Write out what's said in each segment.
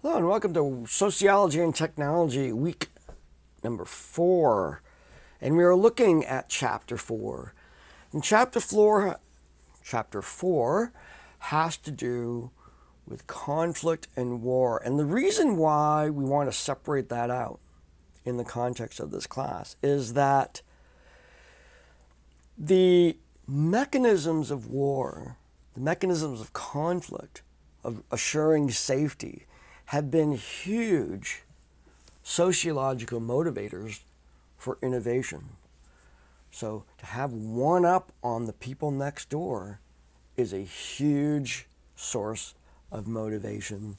Hello and welcome to Sociology and Technology Week number 4. And we are looking at Chapter 4. And Chapter 4 has to do with conflict and war. And the reason why we want to separate that out in the context of this class is that the mechanisms of war, the mechanisms of conflict, of assuring safety, have been huge sociological motivators for innovation. So to have one up on the people next door is a huge source of motivation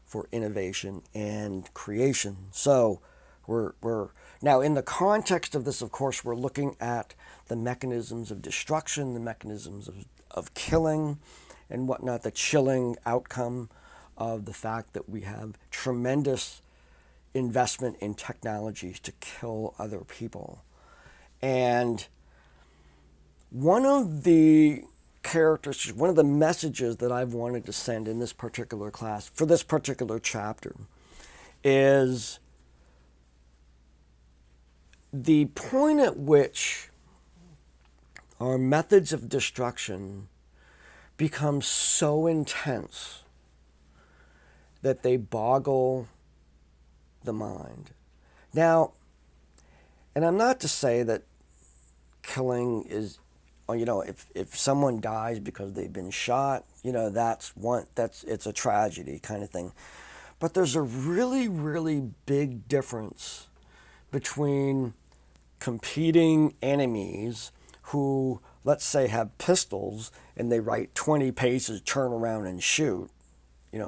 for innovation and creation. So we're now in the context of this, of course, we're looking at the mechanisms of destruction, the mechanisms of killing and whatnot, the chilling outcome of the fact that we have tremendous investment in technologies to kill other people. And one of the characteristics, one of the messages that I've wanted to send in this particular class, for this particular chapter, is the point at which our methods of destruction become so intense that they boggle the mind. Now, and I'm not to say that killing is, if someone dies because they've been shot, it's a tragedy kind of thing. But there's a really, really big difference between competing enemies who, let's say, have pistols and they write 20 paces, turn around and shoot,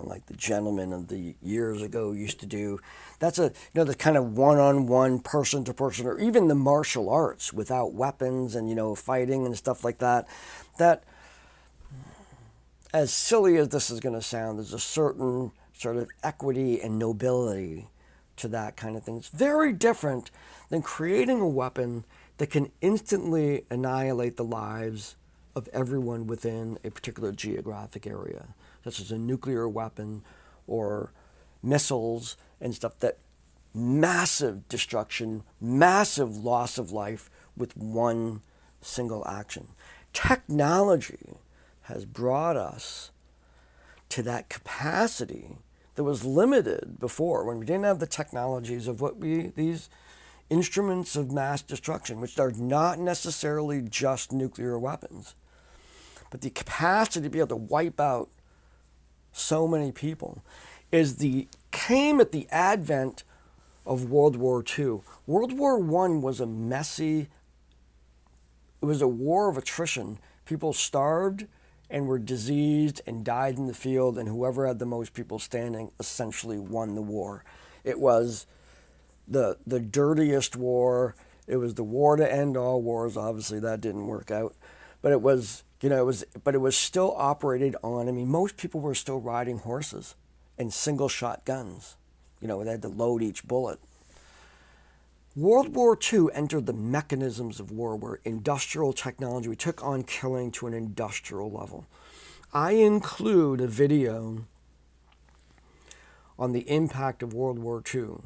like the gentleman of the years ago used to do. That's the kind of one-on-one, person-to-person, or even the martial arts without weapons and, fighting and stuff like that. That, as silly as this is going to sound, there's a certain sort of equity and nobility to that kind of thing. It's very different than creating a weapon that can instantly annihilate the lives of everyone within a particular geographic area, such as a nuclear weapon or missiles and stuff, that massive destruction, massive loss of life with one single action. Technology has brought us to that capacity that was limited before when we didn't have the technologies of these instruments of mass destruction, which are not necessarily just nuclear weapons, but the capacity to be able to wipe out so many people came at the advent of World War II. World War I was a war of attrition. People starved and were diseased and died in the field, and whoever had the most people standing essentially won the war. It was the dirtiest war. It was the war to end all wars. Obviously, that didn't work out, but it was still operated on. Most people were still riding horses and single shot guns. They had to load each bullet. World War II entered the mechanisms of war, where industrial technology, we took on killing to an industrial level. I include a video on the impact of World War II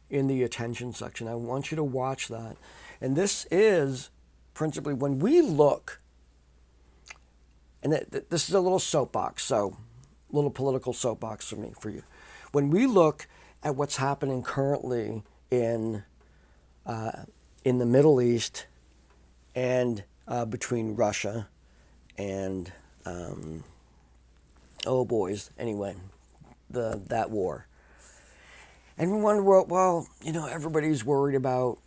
in the attention section. I want you to watch that. And this is principally when we look, and this is a little soapbox, so a little political soapbox for you. When we look at what's happening currently in the Middle East and between Russia and that war. And we wonder, well, everybody's worried about,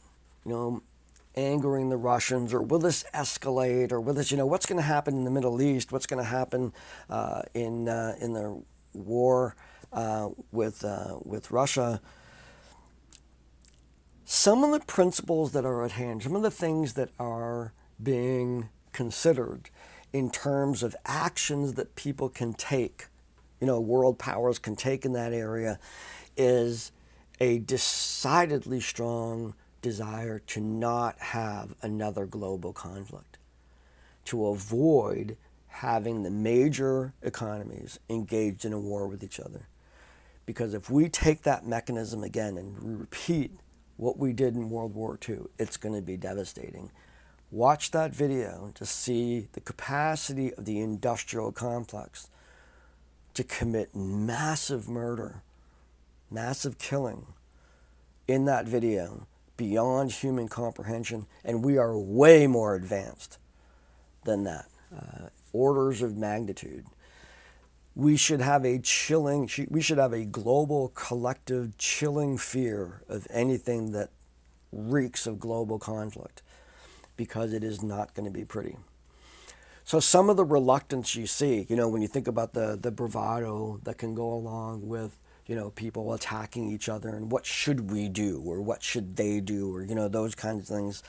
angering the Russians, or will this escalate, or will this, what's going to happen in the Middle East? What's going to happen in the war with Russia? Some of the principles that are at hand, some of the things that are being considered in terms of actions that people can take, world powers can take in that area, is a decidedly strong desire to not have another global conflict, to avoid having the major economies engaged in a war with each other. Because if we take that mechanism again and repeat what we did in World War II, it's going to be devastating. Watch that video to see the capacity of the industrial complex to commit massive murder, massive killing in that video beyond human comprehension, and we are way more advanced than that, orders of magnitude. We should have a global collective chilling fear of anything that reeks of global conflict, because it is not going to be pretty. So some of the reluctance you see, when you think about the bravado that can go along with, people attacking each other and what should we do or what should they do or, those kinds of things.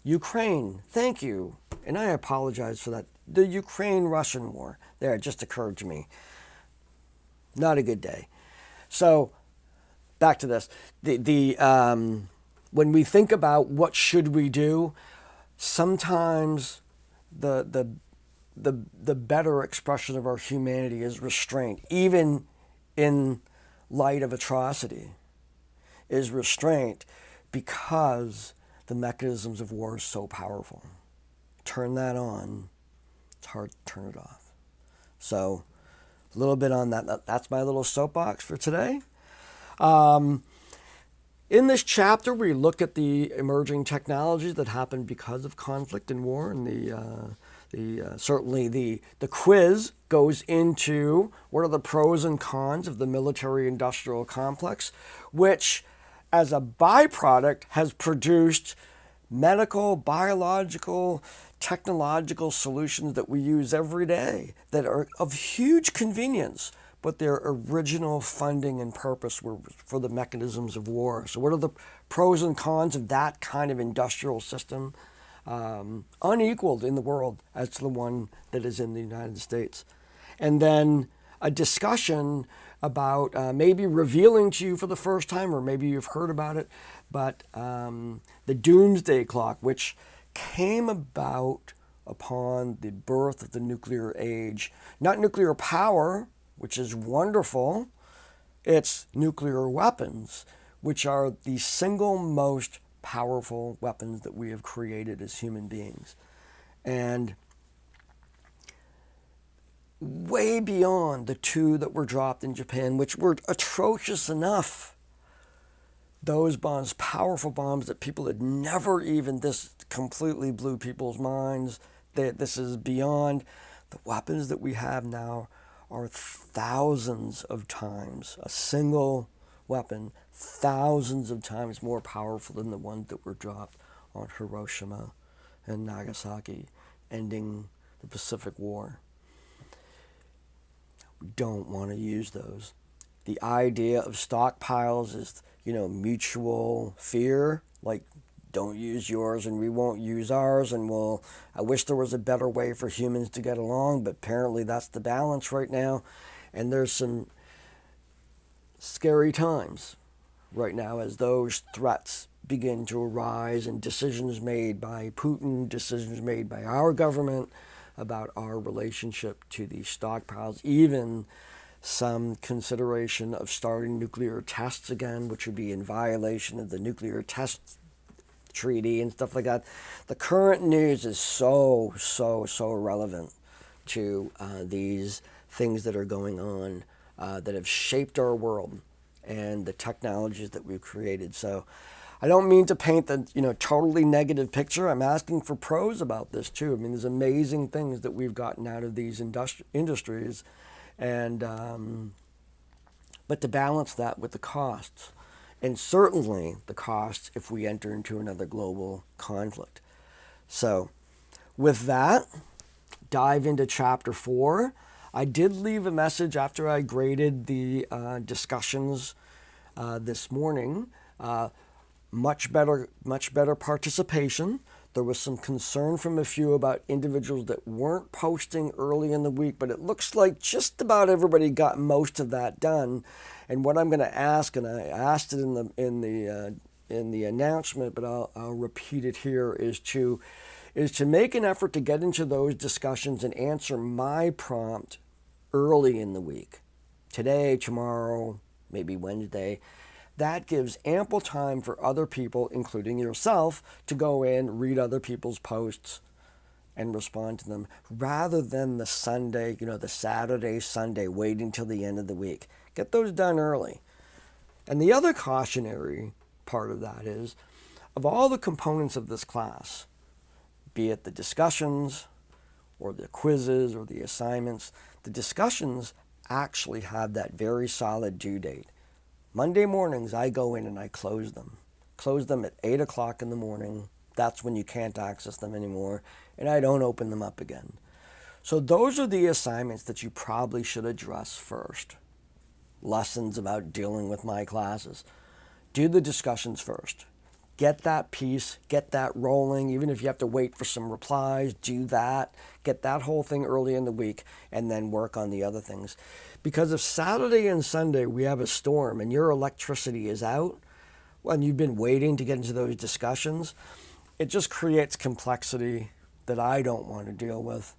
Ukraine, thank you. And I apologize for that. The Ukraine-Russian war. There, it just occurred to me. Not a good day. So, back to this. When we think about what should we do, sometimes the better expression of our humanity is restraint, even in light of atrocity, is restraint, because the mechanisms of war are so powerful. Turn that on, it's hard to turn it off. So, a little bit on that. That's my little soapbox for today. In this chapter, we look at the emerging technologies that happen because of conflict and war, and certainly the quiz goes into what are the pros and cons of the military-industrial complex, which, as a byproduct, has produced medical, biological, technological solutions that we use every day that are of huge convenience, but their original funding and purpose were for the mechanisms of war. So what are the pros and cons of that kind of industrial system, unequaled in the world as to the one that is in the United States? And then a discussion about maybe revealing to you for the first time, or maybe you've heard about it, but the doomsday clock, which came about upon the birth of the nuclear age. Not nuclear power, which is wonderful, it's nuclear weapons, which are the single most powerful weapons that we have created as human beings. And way beyond the two that were dropped in Japan, which were atrocious enough. Those bombs, powerful bombs that people had never even, this completely blew people's minds. This is beyond. The weapons that we have now are thousands of times, a single weapon, thousands of times more powerful than the ones that were dropped on Hiroshima and Nagasaki, ending the Pacific War. We don't want to use those. The idea of stockpiles is, mutual fear, like don't use yours and we won't use ours, and I wish there was a better way for humans to get along, but apparently that's the balance right now. And there's some scary times right now as those threats begin to arise and decisions made by Putin, decisions made by our government about our relationship to these stockpiles, even some consideration of starting nuclear tests again, which would be in violation of the nuclear test treaty and stuff like that. The current news is so relevant to these things that are going on that have shaped our world and the technologies that we've created. So I don't mean to paint the totally negative picture. I'm asking for pros about this too. I mean, there's amazing things that we've gotten out of these industries, and but to balance that with the costs, and certainly the costs if we enter into another global conflict. So with that, dive into chapter 4. I did leave a message after I graded the discussions this morning. Much better participation. There was some concern from a few about individuals that weren't posting early in the week, but it looks like just about everybody got most of that done. And what I'm going to ask, and I asked it in the announcement, but I'll repeat it here, is to make an effort to get into those discussions and answer my prompt early in the week, today, tomorrow, maybe Wednesday. That gives ample time for other people, including yourself, to go in, read other people's posts, and respond to them, rather than the Sunday, the Saturday, Sunday, waiting till the end of the week. Get those done early. And the other cautionary part of that is, of all the components of this class, be it the discussions or the quizzes or the assignments, the discussions actually have that very solid due date. Monday mornings, I go in and I close them. Close them at 8 o'clock in the morning. That's when you can't access them anymore. And I don't open them up again. So those are the assignments that you probably should address first. Lessons about dealing with my classes. Do the discussions first. Get that piece, get that rolling. Even if you have to wait for some replies, do that. Get that whole thing early in the week and then work on the other things. Because if Saturday and Sunday we have a storm and your electricity is out, and you've been waiting to get into those discussions, it just creates complexity that I don't want to deal with.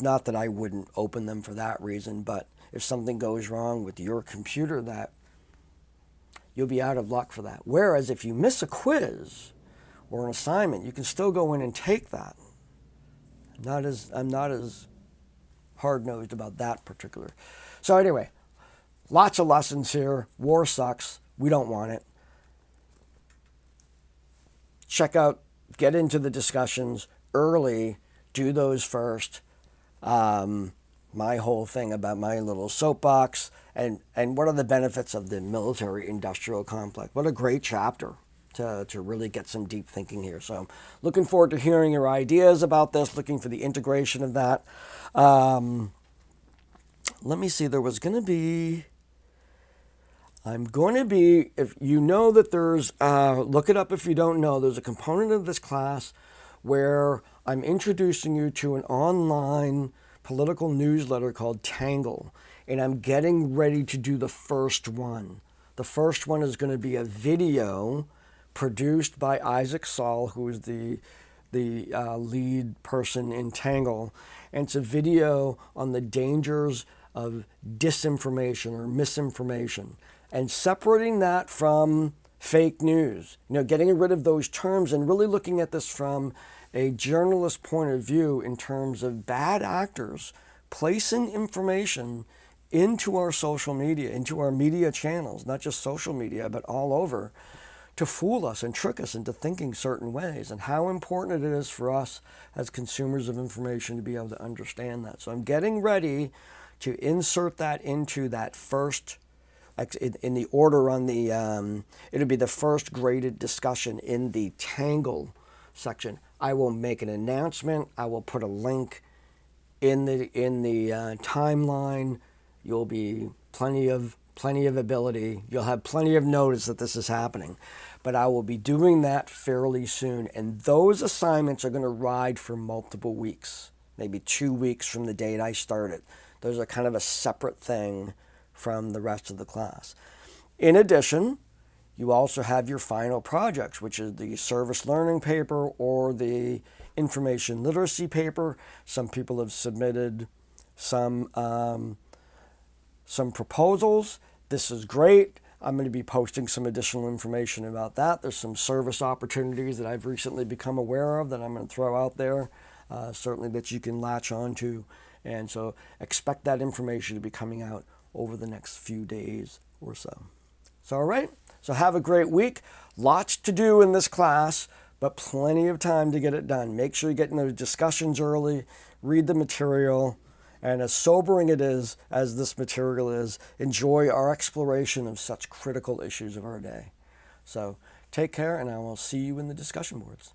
Not that I wouldn't open them for that reason, but if something goes wrong with your computer, that you'll be out of luck for that. Whereas if you miss a quiz or an assignment, you can still go in and take that. I'm not as hard-nosed about that particular. So anyway, lots of lessons here. War sucks. We don't want it. Get into the discussions early. Do those first. My whole thing about my little soapbox and what are the benefits of the military-industrial complex. What a great chapter to really get some deep thinking here. So looking forward to hearing your ideas about this, looking for the integration of that. Let me see, if you know that there's, look it up if you don't know, there's a component of this class where I'm introducing you to an online political newsletter called Tangle, and I'm getting ready to do the first one. The first one is going to be a video produced by Isaac Saul, who is the lead person in Tangle, and it's a video on the dangers of disinformation or misinformation, and separating that from fake news. Getting rid of those terms and really looking at this from a journalist point of view in terms of bad actors placing information into our social media, into our media channels, not just social media, but all over, to fool us and trick us into thinking certain ways, and how important it is for us as consumers of information to be able to understand that. So I'm getting ready to insert that into that first, in the order on the, it'll be the first graded discussion in the Tangle section. I will make an announcement. I will put a link in the timeline. You'll be plenty of ability. You'll have plenty of notice that this is happening. But I will be doing that fairly soon. And those assignments are going to ride for multiple weeks, maybe 2 weeks from the date I started. Those are kind of a separate thing from the rest of the class. In addition, you also have your final projects, which is the service learning paper or the information literacy paper. Some people have submitted some proposals. This is great. I'm going to be posting some additional information about that. There's some service opportunities that I've recently become aware of that I'm going to throw out there, certainly that you can latch on to. And so expect that information to be coming out over the next few days or so. So, all right. So have a great week. Lots to do in this class, but plenty of time to get it done. Make sure you get in those discussions early, read the material, and as sobering it is as this material is, enjoy our exploration of such critical issues of our day. So take care, and I will see you in the discussion boards.